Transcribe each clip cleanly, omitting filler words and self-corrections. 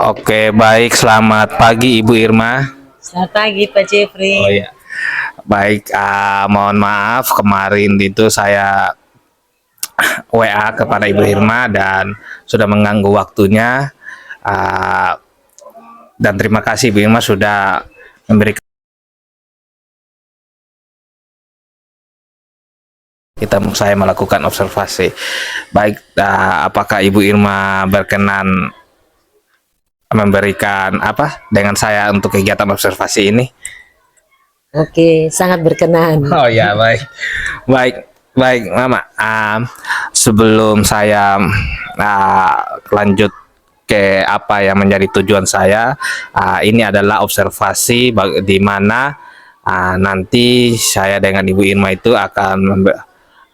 Oke, baik. Selamat pagi Ibu Irma. Selamat pagi Pak Jeffrey. Oh ya, baik. Mohon maaf kemarin itu saya WA kepada Ibu Irma dan sudah mengganggu waktunya. Ah, dan terima kasih Ibu Irma sudah memberikan saya melakukan observasi. Baik, apakah Ibu Irma berkenan memberikan apa dengan saya untuk kegiatan observasi ini? Oke, sangat berkenan. Oh ya, baik, baik, baik, Mama. Sebelum saya lanjut ke apa yang menjadi tujuan saya, ini adalah observasi di mana nanti saya dengan Ibu Irma itu akan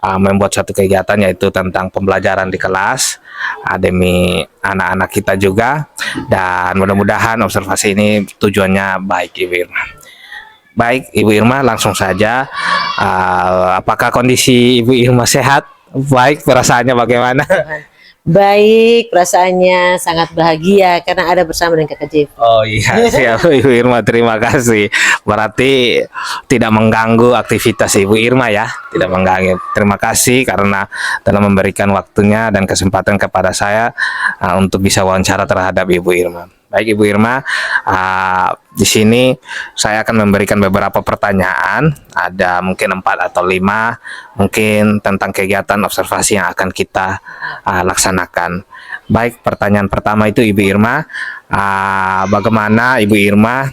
membuat satu kegiatan yaitu tentang pembelajaran di kelas demi anak-anak kita juga, dan mudah-mudahan observasi ini tujuannya baik, Ibu Irma. Baik, Ibu Irma, langsung saja. Apakah kondisi Ibu Irma sehat? Baik, perasaannya bagaimana? Baik, perasaannya sangat bahagia karena ada bersama dengan Kakak Jeffrey. Oh iya, siap Ibu Irma, terima kasih. Berarti tidak mengganggu aktivitas Ibu Irma ya? Tidak mengganggu. Terima kasih karena telah memberikan waktunya dan kesempatan kepada saya untuk bisa wawancara terhadap Ibu Irma. Baik Ibu Irma, di sini saya akan memberikan beberapa pertanyaan, ada mungkin 4 atau 5, mungkin tentang kegiatan observasi yang akan kita laksanakan. Baik, pertanyaan pertama itu Ibu Irma, bagaimana Ibu Irma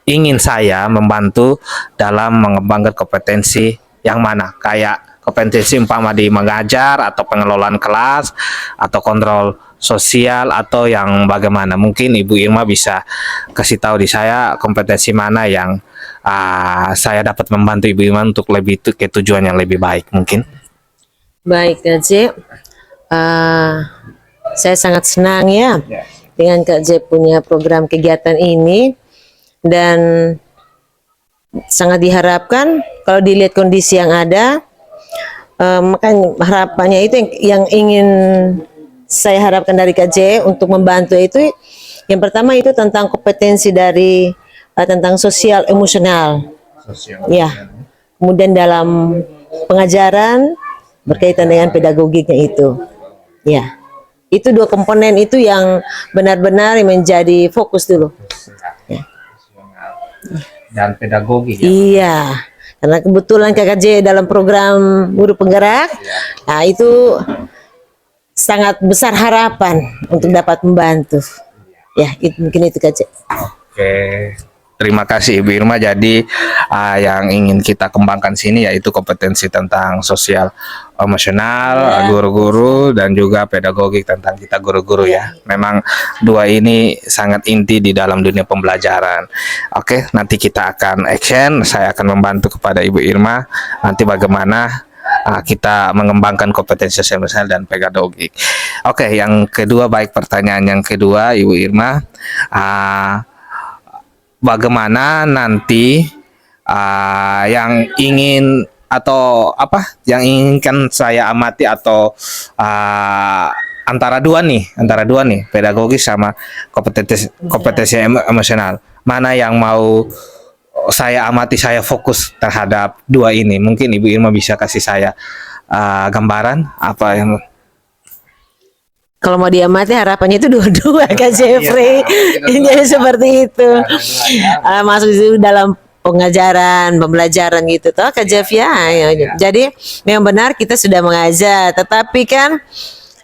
ingin saya membantu dalam mengembangkan kompetensi yang mana? Kayak kompetensi umpama di mengajar atau pengelolaan kelas atau kontrol sosial atau yang bagaimana? Mungkin Ibu Irma bisa kasih tahu di saya kompetensi mana yang saya dapat membantu Ibu Irma untuk lebih ke tujuan yang lebih baik mungkin. Baik Kak Jeff, saya sangat senang ya dengan Kak Jeff punya program kegiatan ini, dan sangat diharapkan kalau dilihat kondisi yang ada, makanya harapannya itu yang ingin saya harapkan dari KJ untuk membantu itu, yang pertama itu tentang kompetensi dari tentang sosial emosional, ya. Kemudian dalam pengajaran berkaitan dengan pedagogiknya itu, ya. Itu dua komponen itu yang benar-benar menjadi fokus dulu. Ya. Dan pedagogi. Ya? Iya. Karena kebetulan KKJ dalam program guru penggerak, nah itu sangat besar harapan untuk dapat membantu. Ya, mungkin itu KJ. Oke, terima kasih Ibu Irma. Jadi yang ingin kita kembangkan sini yaitu kompetensi tentang sosial emosional, guru-guru, dan juga pedagogik tentang kita guru-guru ya. Memang dua ini sangat inti di dalam dunia pembelajaran. Oke, nanti kita akan action. Saya akan membantu kepada Ibu Irma nanti bagaimana kita mengembangkan kompetensi sosial emosional dan pedagogik. Oke, yang kedua, baik, pertanyaan yang kedua Ibu Irma, bagaimana nanti yang ingin atau apa yang inginkan saya amati atau antara dua nih pedagogis sama kompetensi emosional, mana yang mau saya amati, saya fokus terhadap dua ini? Mungkin Ibu Irma bisa kasih saya gambaran apa yang kalau mau diamati harapannya itu dua-dua Kak Jeffrey. Jadi seperti itu. Masuk itu dalam pengajaran, pembelajaran gitu toh Kak Jeff ya. Jadi memang benar kita sudah mengajar, tetapi kan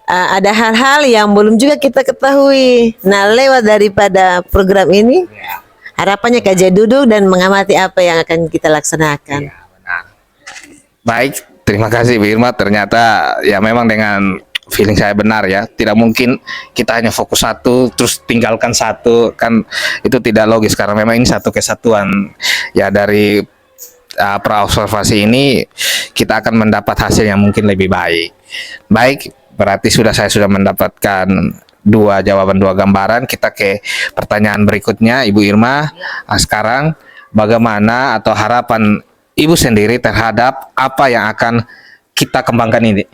ada hal-hal yang belum juga kita ketahui. Nah, lewat daripada program ini harapannya Kak Jeff duduk dan mengamati apa yang akan kita laksanakan. Ya, benar. Baik, terima kasih Bu Irma. Ternyata ya memang dengan feeling saya benar ya. Tidak mungkin kita hanya fokus satu terus tinggalkan satu, kan itu tidak logis karena memang ini satu kesatuan. Ya dari praobservasi ini kita akan mendapat hasil yang mungkin lebih baik. Baik, berarti saya sudah mendapatkan dua jawaban, dua gambaran. Kita ke pertanyaan berikutnya Ibu Irma. Sekarang bagaimana atau harapan Ibu sendiri terhadap apa yang akan kita kembangkan ini,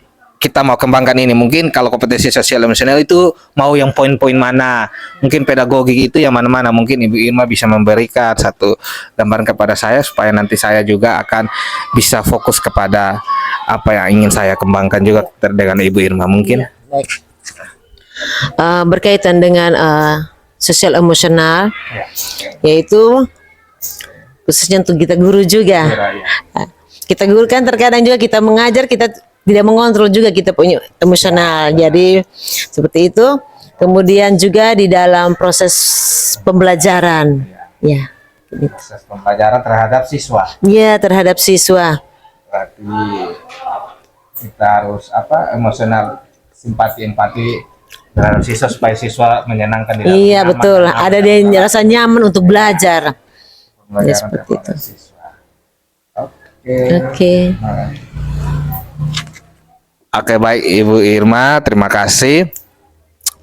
kita mau kembangkan ini. Mungkin kalau kompetensi sosial emosional itu mau yang poin-poin mana, mungkin pedagogik itu yang mana-mana. Mungkin Ibu Irma bisa memberikan satu gambaran kepada saya supaya nanti saya juga akan bisa fokus kepada apa yang ingin saya kembangkan juga dengan Ibu Irma mungkin. Baik. Berkaitan dengan sosial emosional, yaitu khususnya untuk kita guru juga. Kita guru kan terkadang juga kita mengajar, kita tidak mengontrol juga kita punya emosional. Jadi seperti itu. Kemudian juga di dalam proses pembelajaran, ya. Proses pembelajaran terhadap siswa. Ya, terhadap siswa. Berarti kita harus emosional, simpati, empati terhadap siswa supaya siswa menyenangkan di dalam. Iya, betul. Ada dia rasa nyaman untuk belajar. Pembelajaran Ya, seperti terhadap itu. siswa. Oke. Oke, baik Ibu Irma, terima kasih.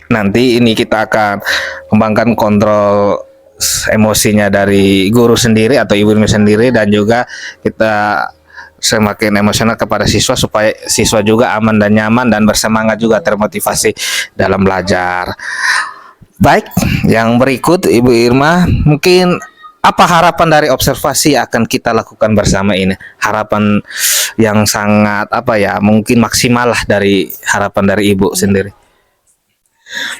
Nanti ini kita akan kembangkan kontrol emosinya dari guru sendiri atau Ibu Irma sendiri, dan juga kita semakin emosional kepada siswa supaya siswa juga aman dan nyaman dan bersemangat juga, termotivasi dalam belajar. Baik, yang berikut Ibu Irma, mungkin apa harapan dari observasi akan kita lakukan bersama ini? Harapan yang sangat mungkin maksimal lah dari harapan dari Ibu sendiri.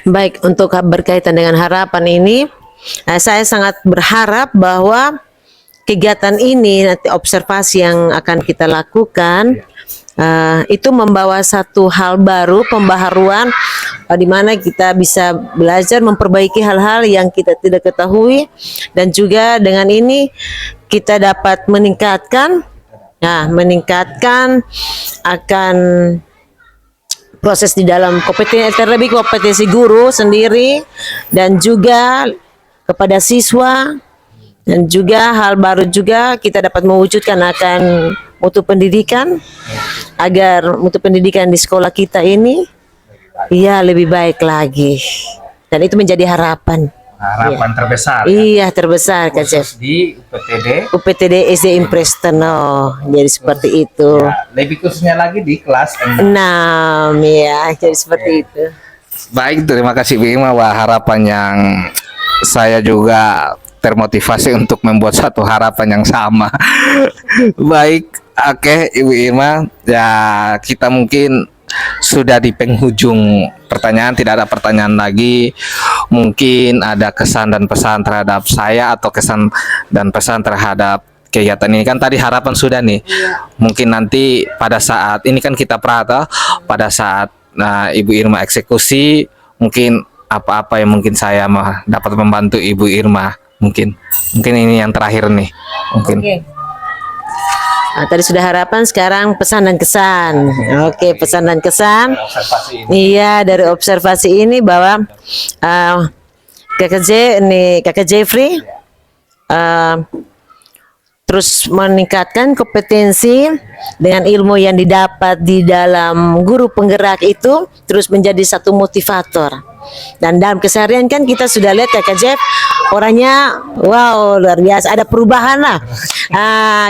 Baik, untuk berkaitan dengan harapan ini, saya sangat berharap bahwa kegiatan ini, nanti observasi yang akan kita lakukan, itu membawa satu hal baru, pembaharuan, di mana kita bisa belajar memperbaiki hal-hal yang kita tidak ketahui, dan juga dengan ini kita dapat meningkatkan akan proses di dalam kompetensi, terlebih kompetensi guru sendiri dan juga kepada siswa, dan juga hal baru juga kita dapat mewujudkan akan mutu pendidikan, agar mutu pendidikan di sekolah kita ini lebih baik lagi, dan itu menjadi harapan Terbesar terbesar Kak Chef di UPTD SD Impres Teno. Jadi seperti itu. Lebih khususnya lagi di kelas 6. Jadi seperti itu. Baik, terima kasih Bu Irma. Wah, harapan yang saya juga termotivasi untuk membuat satu harapan yang sama. Baik, oke Ibu Irma, ya kita mungkin sudah di penghujung pertanyaan, tidak ada pertanyaan lagi. Mungkin ada kesan dan pesan terhadap saya atau kesan dan pesan terhadap kegiatan ini. Kan tadi harapan sudah nih. Mungkin nanti pada saat ini kan kita perata, pada saat Ibu Irma eksekusi, mungkin apa-apa yang mungkin saya dapat membantu Ibu Irma. Mungkin ini yang terakhir nih. Mungkin. Tadi sudah harapan, sekarang pesan dan kesan. Oke, pesan dan kesan. Iya, dari observasi ini bahwa Kakak Jeffrey terus meningkatkan kompetensi dengan ilmu yang didapat di dalam guru penggerak itu, terus menjadi satu motivator. Dan dalam keseharian kan kita sudah lihat Kakak Jeff orangnya luar biasa, ada perubahan lah.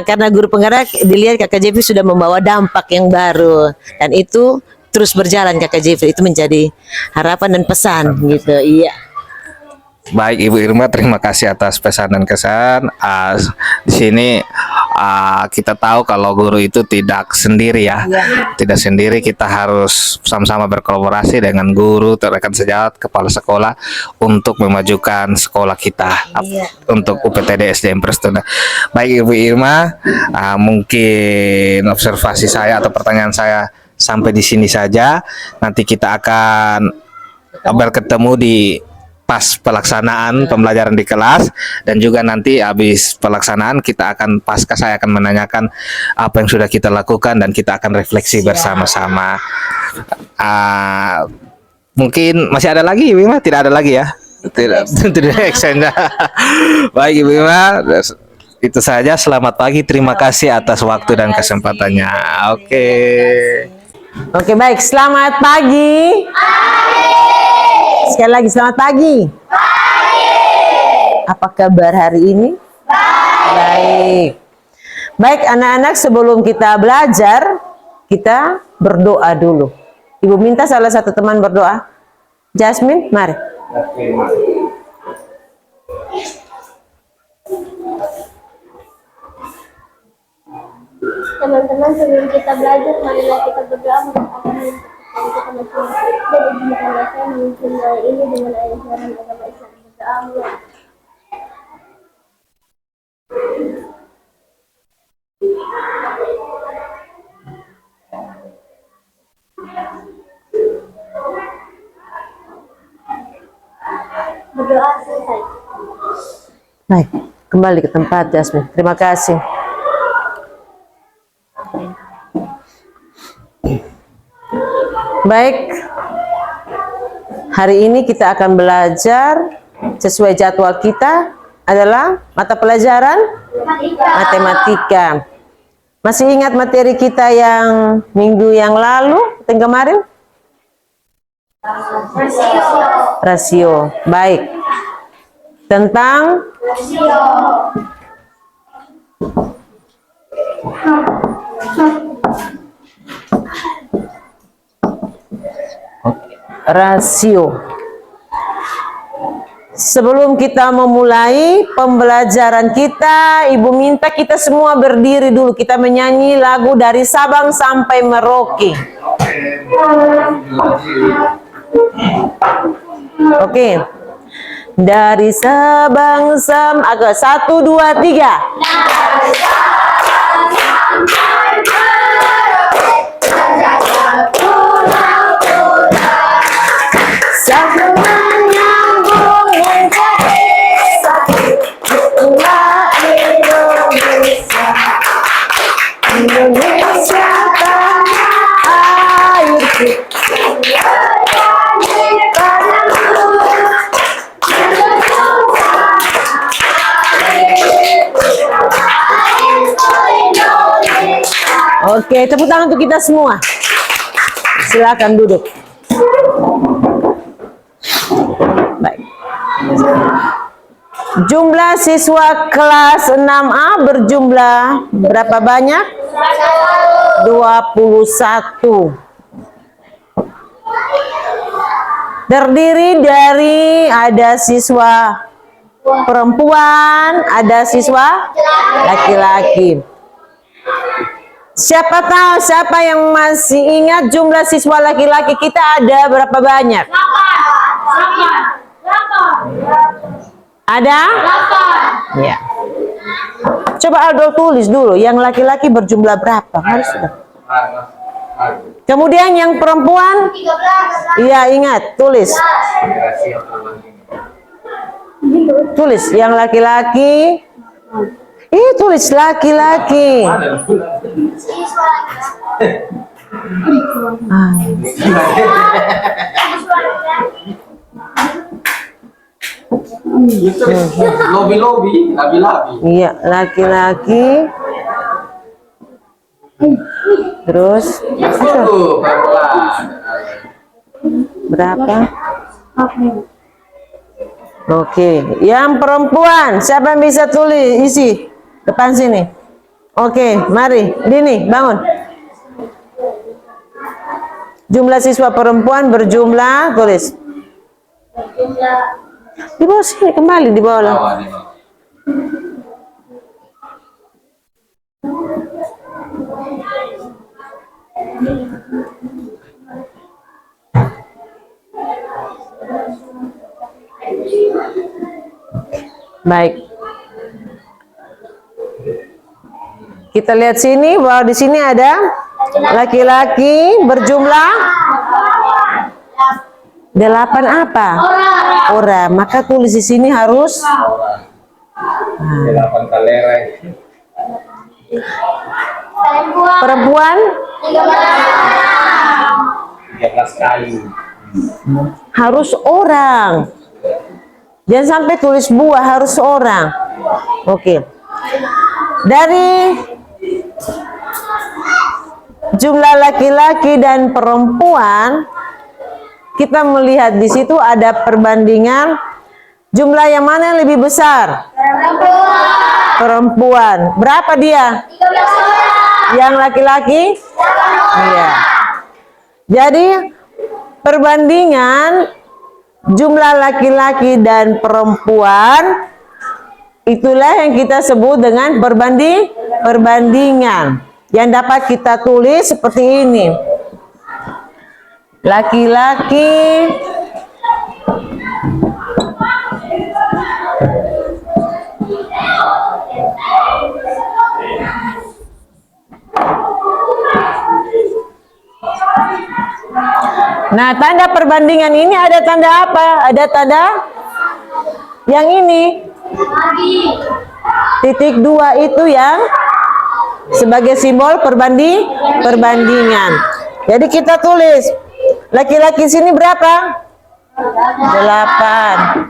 Karena guru penggerak dilihat Kakak Jeffrey sudah membawa dampak yang baru, dan itu terus berjalan Kakak Jeffrey, itu menjadi harapan dan pesan gitu. Iya. Baik Ibu Irma, terima kasih atas pesan dan kesan. Di sini kita tahu kalau guru itu tidak sendiri ya. Tidak sendiri, kita harus sama-sama berkolaborasi dengan guru, rekan sejawat, kepala sekolah untuk memajukan sekolah kita untuk UPTD SD Impres Teno. Baik Ibu Irma, mungkin observasi saya atau pertanyaan saya sampai di sini saja. Nanti kita akan bertemu di pas pelaksanaan pembelajaran di kelas, dan juga nanti habis pelaksanaan saya akan menanyakan apa yang sudah kita lakukan dan kita akan refleksi bersama-sama. Mungkin masih ada lagi Ibu Irma? Tidak ada lagi ya? Tidak exchange. Baik Ibu Irma, itu saja. Selamat pagi, terima kasih atas waktu dan kesempatannya. Oke, baik, selamat pagi. Sekali lagi selamat pagi. Apa kabar hari ini? Baik anak-anak, sebelum kita belajar, kita berdoa dulu. Ibu minta salah satu teman berdoa. Jasmine, mari. Teman-teman, sebelum kita belajar, marilah kita berdoa mendoakan kita masing-masing. Dan izinkanlah saya memimpin doa ini dengan ajaran agama Islam. Berdoa mulai. Berdoa selesai. Baik, kembali ke tempat Jasmine. Terima kasih. Baik, hari ini kita akan belajar sesuai jadwal kita adalah mata pelajaran matematika. Masih ingat materi kita yang minggu yang lalu, yang kemarin? Rasio. Baik. Tentang rasio. Sebelum kita memulai pembelajaran kita, Ibu minta kita semua berdiri dulu. Kita menyanyi lagu dari Sabang sampai Merauke. Oke. Dari Sabang sampai 1, 2, 3. Indonesia tanah airku. Oke, tepuk tangan untuk kita semua. Silakan duduk. Baik. Jumlah siswa kelas 6A berjumlah berapa banyak? 21. Terdiri dari ada siswa perempuan, ada siswa laki-laki. Siapa tahu, siapa yang masih ingat jumlah siswa laki-laki kita ada berapa banyak? 8. Ada? 8. Ya. Coba Aldo tulis dulu, yang laki-laki berjumlah berapa? Harus sudah. Kemudian yang perempuan? 13. Iya, ingat, tulis. Tulis yang laki-laki. Tulis laki-laki. Lobi-lobi, labi-labi. Iya, laki-laki. Terus berapa? Oke, yang perempuan siapa yang bisa tulis isi depan sini? Oke, mari Dini bangun. Jumlah siswa perempuan berjumlah, tulis. Di bawah sini, kembali di bawah. Baik. Kita lihat sini bahwa di sini ada laki-laki berjumlah 8 apa? Orang. Maka tulis di sini harus 8 kalereng. perempuan 13 kali. harus orang. Jangan sampai tulis buah, harus orang. Oke. Dari jumlah laki-laki dan perempuan, kita melihat di situ ada perbandingan jumlah yang mana yang lebih besar? Perempuan. Berapa dia? 13 orang. Yang laki-laki? Iya. Jadi perbandingan jumlah laki-laki dan perempuan, itulah yang kita sebut dengan perbandingan yang dapat kita tulis seperti ini. Laki-laki Nah, tanda perbandingan ini ada tanda apa? Ada tanda yang ini. Titik 2 itu yang sebagai simbol perbandingan. Jadi kita tulis laki-laki sini berapa? 8.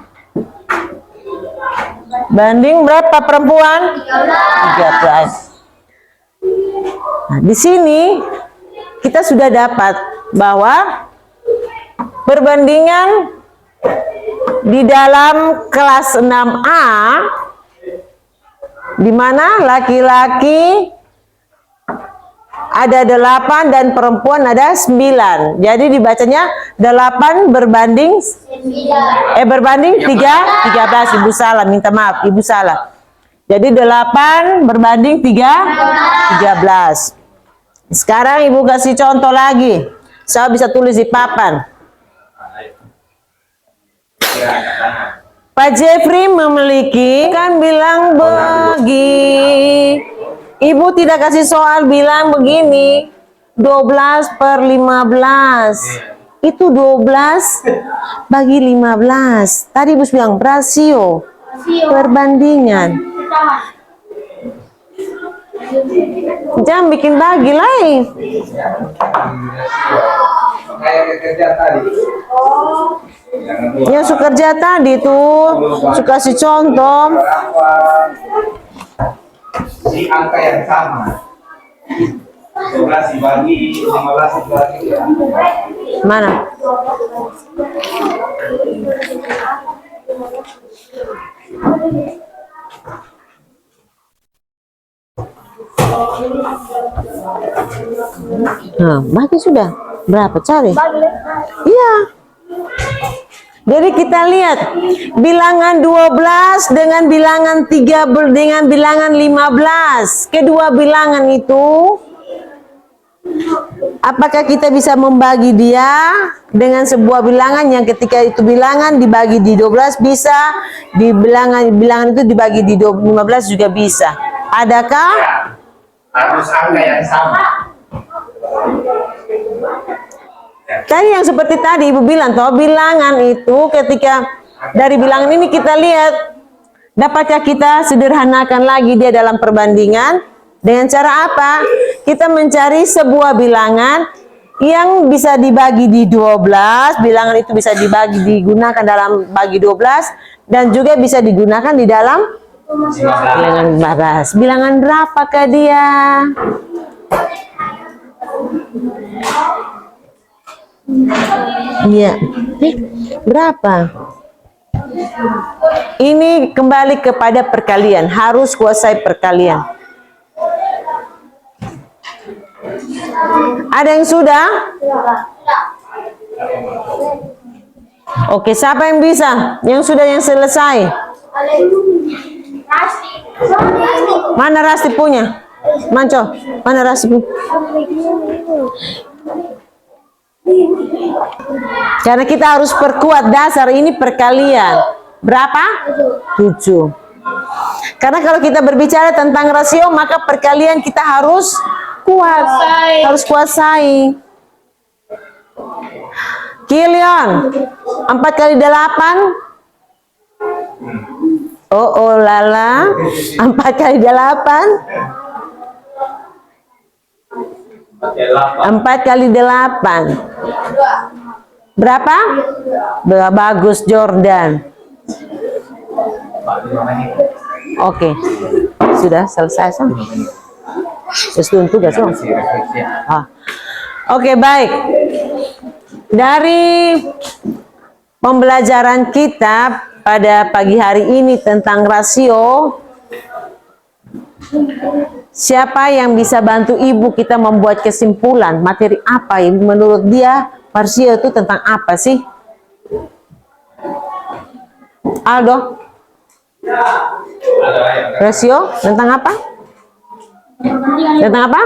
Banding berapa perempuan? 13. Nah, di sini kita sudah dapat bahwa perbandingan di dalam kelas 6A, di mana laki-laki ada 8 dan perempuan ada 9. Jadi dibacanya 8 berbanding 13. Ibu salah, minta maaf, Ibu salah. Jadi 8 berbanding 13. Sekarang Ibu kasih contoh lagi. Saya bisa tulis di papan. Pak Jeffrey memiliki, kan bilang bagi. Ibu tidak kasih soal bilang begini. 12/15. Itu 12 bagi 15. Tadi Ibu bilang rasio. Perbandingan. Jangan bikin bagi lagi. Kayak kerja tadi. Yang suka kerja tadi tuh suka kasih contoh. Si angka yang sama. 12 dibagi 15 dibagi ya. Mana? Nah, bagi sudah. Berapa cari? Iya. Jadi kita lihat bilangan 12 dengan bilangan 3 dengan bilangan 15. Kedua bilangan itu apakah kita bisa membagi dia dengan sebuah bilangan yang ketika itu bilangan dibagi di 12 bisa, di bilangan itu dibagi di 15 juga bisa. Adakah? Harus angka yang sama. Tadi yang seperti tadi Ibu bilang toh, bilangan itu ketika dari bilangan ini kita lihat dapatkah kita sederhanakan lagi dia dalam perbandingan dengan cara apa? Kita mencari sebuah bilangan yang bisa dibagi di 12, bilangan itu bisa digunakan dalam bagi 12 dan juga bisa digunakan di dalam bilangan 15. Bilangan berapakah dia? Iya. Berapa? Ini kembali kepada perkalian, harus kuasai perkalian. Ada yang sudah? Oke, siapa yang bisa? Yang sudah, yang selesai? Mana Rasti punya? Manco, mana Rasti punya? Karena kita harus perkuat dasar ini perkalian. Berapa? 7. Karena kalau kita berbicara tentang rasio, maka perkalian kita harus kuat, harus kuasai. Kilian 4 kali 8. Oh lala, 4 kali 8. 4 kali 8. Berapa? Bagus Jordan. Oke. Sudah selesai so? Sesuatu gak so? Oke, baik. Dari pembelajaran kita pada pagi hari ini tentang rasio, siapa yang bisa bantu ibu kita membuat kesimpulan materi apa yang menurut dia rasio itu tentang apa sih? Aldo, rasio tentang apa? Tentang apa?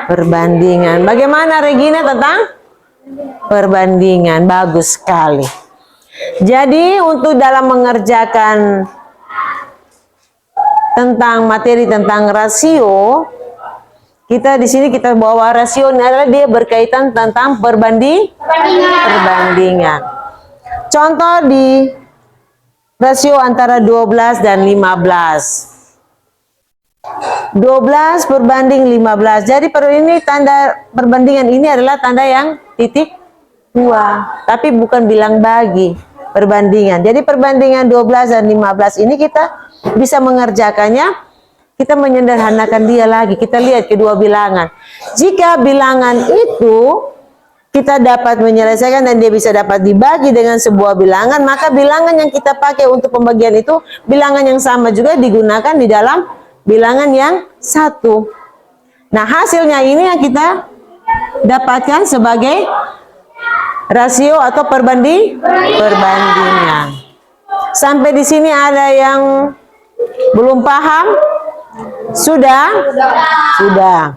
Perbandingan. Bagaimana Regina tentang perbandingan? Bagus sekali. Jadi untuk dalam mengerjakan tentang materi tentang rasio, kita di sini kita bawa rasio ini adalah dia berkaitan tentang perbandingan. Contoh di rasio antara 12 dan 15. 12 berbanding 15. Jadi ini tanda perbandingan ini adalah tanda yang titik 2. Tapi bukan bilang bagi perbandingan. Jadi perbandingan 12 dan 15 ini kita bisa mengerjakannya. Kita menyederhanakan dia lagi. Kita lihat kedua bilangan. Jika bilangan itu kita dapat menyelesaikan dan dia bisa dapat dibagi dengan sebuah bilangan, maka bilangan yang kita pakai untuk pembagian itu bilangan yang sama juga digunakan di dalam bilangan yang satu. Nah, hasilnya ini yang kita dapatkan sebagai rasio atau perbandingan. Sampai di sini ada yang belum paham? Sudah? Sudah.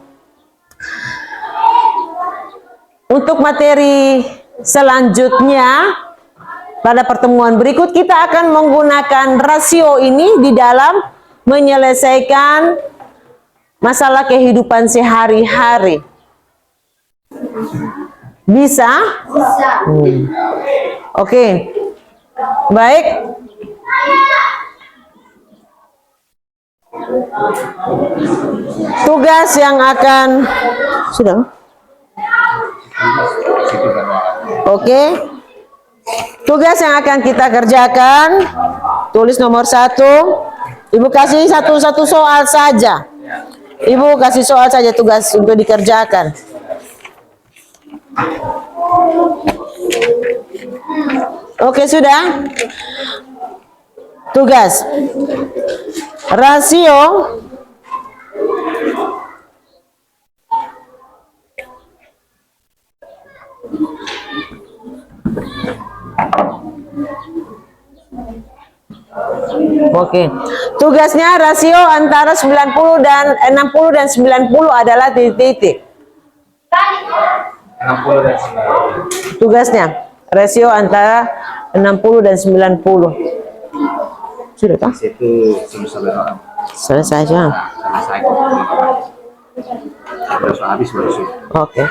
Untuk materi selanjutnya pada pertemuan berikut kita akan menggunakan rasio ini di dalam menyelesaikan masalah kehidupan sehari-hari. Bisa? Bisa. Oke. Baik. Tugas yang akan sudah. Oke. Tugas yang akan kita kerjakan, tulis nomor 1. Ibu kasih satu soal saja. Ibu kasih soal saja tugas untuk dikerjakan. Oke, sudah. Tugas. Rasio Oke. Tugasnya rasio antara 90 dan 60 dan 90 adalah titik-titik. 60 dan 90. Tugasnya rasio antara 60 dan 90. Sudah tak? Situ selesai. Selesai aja. Selesai. Terus habis baru sih. Oke.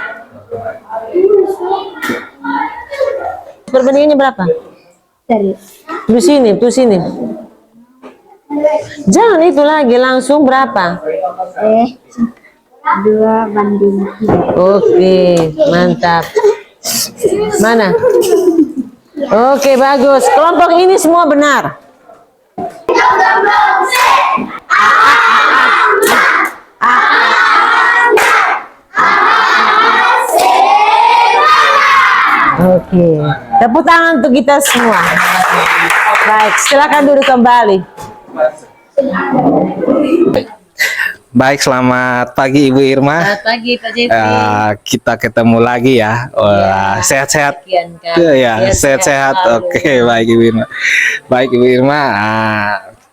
Perbandingannya berapa? Di sini, tuh sini. Jangan itu lagi, langsung berapa? 2:3. Oke, mantap. Mana? Oke, bagus. Kelompok ini semua benar. Oke, tepuk tangan untuk kita semua. Baik, silakan duduk kembali. Baik, selamat pagi Ibu Irma. Selamat pagi Pak Jeffrey. Kita ketemu lagi ya. Wah, sehat-sehat. Ya, sehat-sehat. Oke, baik Ibu Irma. Baik Ibu Irma,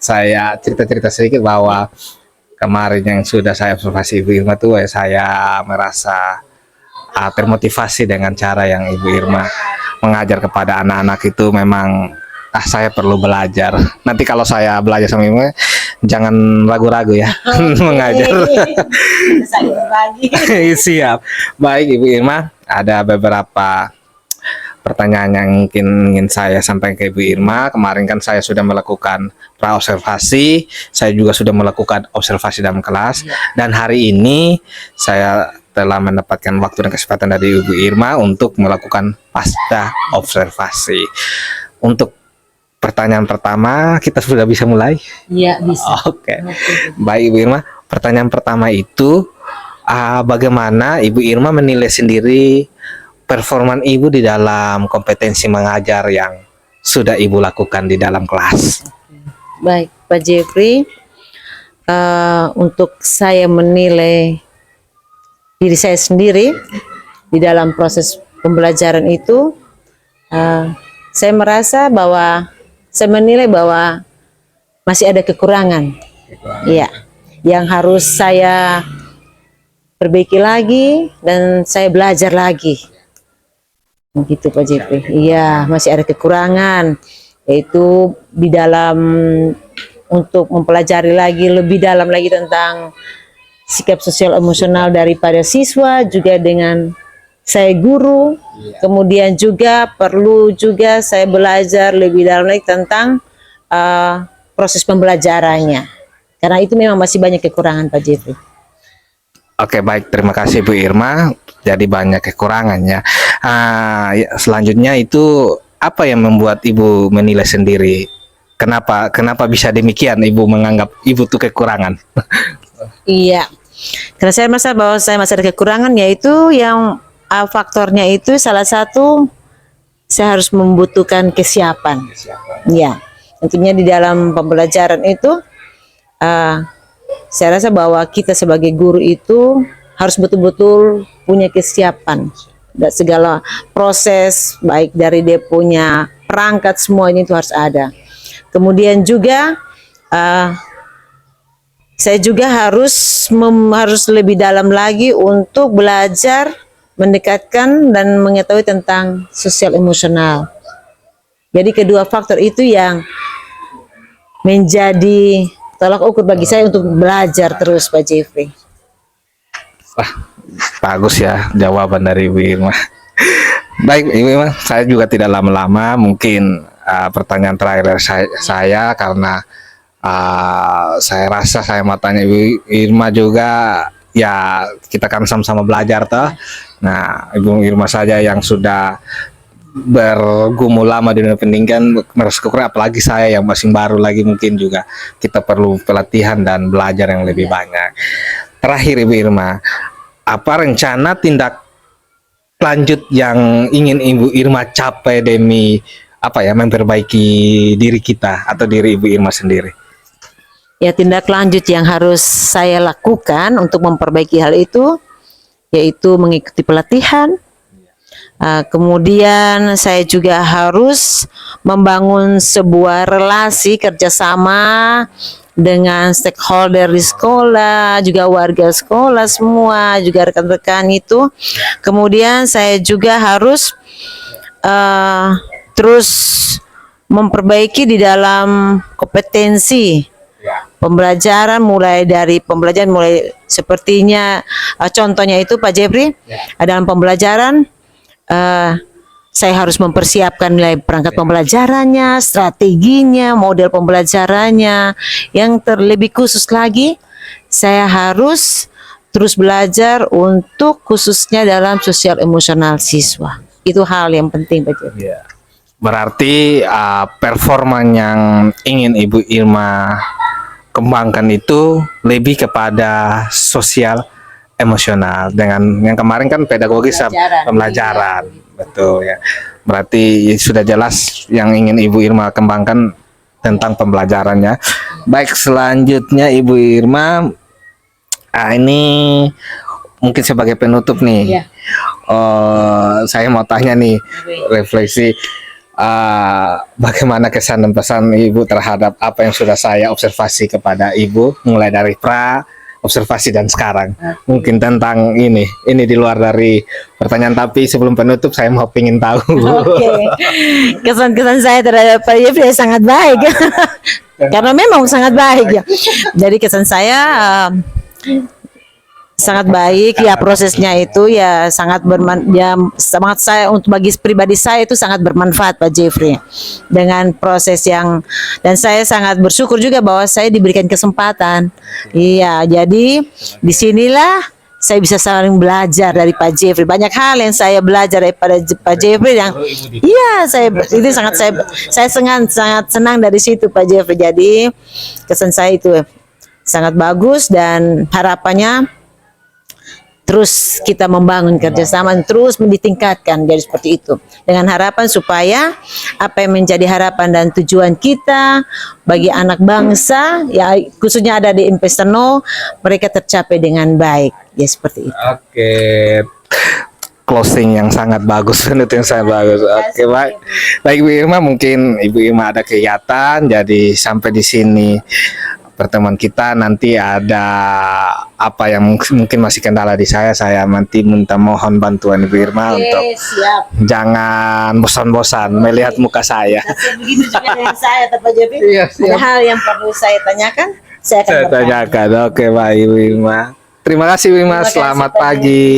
saya cerita-cerita sedikit bahwa kemarin yang sudah saya observasi Ibu Irma tuh saya merasa termotivasi dengan cara yang Ibu Irma mengajar kepada anak-anak itu. Memang saya perlu belajar. Nanti kalau saya belajar sama Ibu, jangan ragu-ragu ya mengajar. Siap. Baik Ibu Irma, ada beberapa pertanyaan yang mungkin ingin saya sampaikan ke Ibu Irma. Kemarin kan saya sudah melakukan pra-observasi, saya juga sudah melakukan observasi dalam kelas, dan hari ini saya telah mendapatkan waktu dan kesempatan dari Ibu Irma untuk melakukan pasca observasi. Untuk pertanyaan pertama, kita sudah bisa mulai? Iya, bisa. Oke. Baik Ibu Irma, pertanyaan pertama itu bagaimana Ibu Irma menilai sendiri performan Ibu di dalam kompetensi mengajar yang sudah Ibu lakukan di dalam kelas? Baik, Pak Jeffrey. untuk saya menilai diri saya sendiri di dalam proses pembelajaran itu, saya merasa bahwa saya menilai bahwa masih ada kekurangan, iya, yang harus saya perbaiki lagi dan saya belajar lagi. Begitu Pak Jeffrey. Iya, masih ada kekurangan, yaitu di dalam untuk mempelajari lagi lebih dalam lagi tentang sikap sosial emosional daripada siswa, juga dengan saya guru. Kemudian juga perlu juga saya belajar lebih dalam lagi tentang proses pembelajarannya, karena itu memang masih banyak kekurangan Pak Jeffrey. Oke, baik, terima kasih Bu Irma. Jadi banyak kekurangannya. Selanjutnya itu apa yang membuat Ibu menilai sendiri? Kenapa bisa demikian Ibu menganggap Ibu tuh kekurangan? Iya, karena saya merasa bahwa saya masih ada kekurangan, yaitu yang faktornya itu salah satu saya harus membutuhkan kesiapan. Ya, tentunya di dalam pembelajaran itu saya rasa bahwa kita sebagai guru itu harus betul-betul punya kesiapan dan segala proses, baik dari dia punya perangkat, semua ini itu harus ada. Kemudian juga saya juga harus lebih dalam lagi untuk belajar mendekatkan dan mengetahui tentang sosial emosional. Jadi kedua faktor itu yang menjadi tolak ukur bagi saya untuk belajar terus Pak Jeffrey. Wah, bagus ya jawaban dari Ibu Irma. Baik Ibu Irma, saya juga tidak lama-lama, mungkin pertanyaan terakhir saya karena saya rasa saya mau tanya Ibu Irma juga, ya kita kan sama-sama belajar toh. Nah, Ibu Irma saja yang sudah bergumul lama di dunia pendidikan merasa kekurangan, apalagi saya yang masih baru lagi, mungkin juga kita perlu pelatihan dan belajar yang lebih banyak. Terakhir Ibu Irma, apa rencana tindak lanjut yang ingin Ibu Irma capai demi memperbaiki diri kita atau diri Ibu Irma sendiri? Ya, tindak lanjut yang harus saya lakukan untuk memperbaiki hal itu yaitu mengikuti pelatihan. Kemudian saya juga harus membangun sebuah relasi kerjasama dengan stakeholder di sekolah, juga warga sekolah semua, juga rekan-rekan itu. Kemudian saya juga harus terus memperbaiki di dalam kompetensi pembelajaran, mulai sepertinya contohnya itu Pak Jeffrey, dalam pembelajaran saya harus mempersiapkan nilai perangkat pembelajarannya, strateginya, model pembelajarannya. Yang terlebih khusus lagi, saya harus terus belajar untuk khususnya dalam sosial emosional siswa. Itu hal yang penting Pak Jeffrey. Berarti performa yang ingin Ibu Irma kembangkan itu lebih kepada sosial emosional, dengan yang kemarin kan pedagogis pembelajaran. Betul ya. Berarti sudah jelas yang ingin Ibu Irma kembangkan tentang pembelajarannya. Baik, selanjutnya Ibu Irma, ini mungkin sebagai penutup nih. Saya mau tanya nih, refleksi bagaimana kesan dan pesan Ibu terhadap apa yang sudah saya observasi kepada Ibu mulai dari observasi dan sekarang. Mungkin tentang ini di luar dari pertanyaan, tapi sebelum penutup saya mau pingin tahu. Oke. Kesan-kesan saya terhadap Pak Jeffrey sangat baik. Karena memang sangat baik ya. Jadi kesan saya sangat baik ya, prosesnya itu ya sangat sangat saya untuk bagi pribadi saya itu sangat bermanfaat Pak Jeffrey, dengan proses yang, dan saya sangat bersyukur juga bahwa saya diberikan kesempatan. Iya, jadi disinilah saya bisa saling belajar dari Pak Jeffrey. Banyak hal yang saya belajar daripada Pak Jeffrey yang itu sangat saya sangat senang dari situ Pak Jeffrey. Jadi kesan saya itu sangat bagus, dan harapannya terus kita membangun kerjasama, terus ditingkatkan. Jadi seperti itu. Dengan harapan supaya apa yang menjadi harapan dan tujuan kita bagi anak bangsa, ya khususnya ada di Investano, mereka tercapai dengan baik. Ya seperti itu. Oke. Closing yang sangat bagus, penutup yang sangat bagus. Oke, baik. Baik Ibu Irma, mungkin Ibu Irma ada kegiatan, jadi sampai di sini pertemuan kita. Nanti ada apa yang mungkin masih kendala di saya nanti minta mohon bantuan Ibu Irma untuk Siap. jangan bosan-bosan melihat muka saya. Begitu juga dengan saya, Pak Jepi. Iya, siap. Ada hal yang perlu saya tanyakan, saya akan Saya bertanya. tanyakan. Oke, baik Ibu Irma. Terima kasih Ibu Irma, Terima kasih, selamat Pak pagi.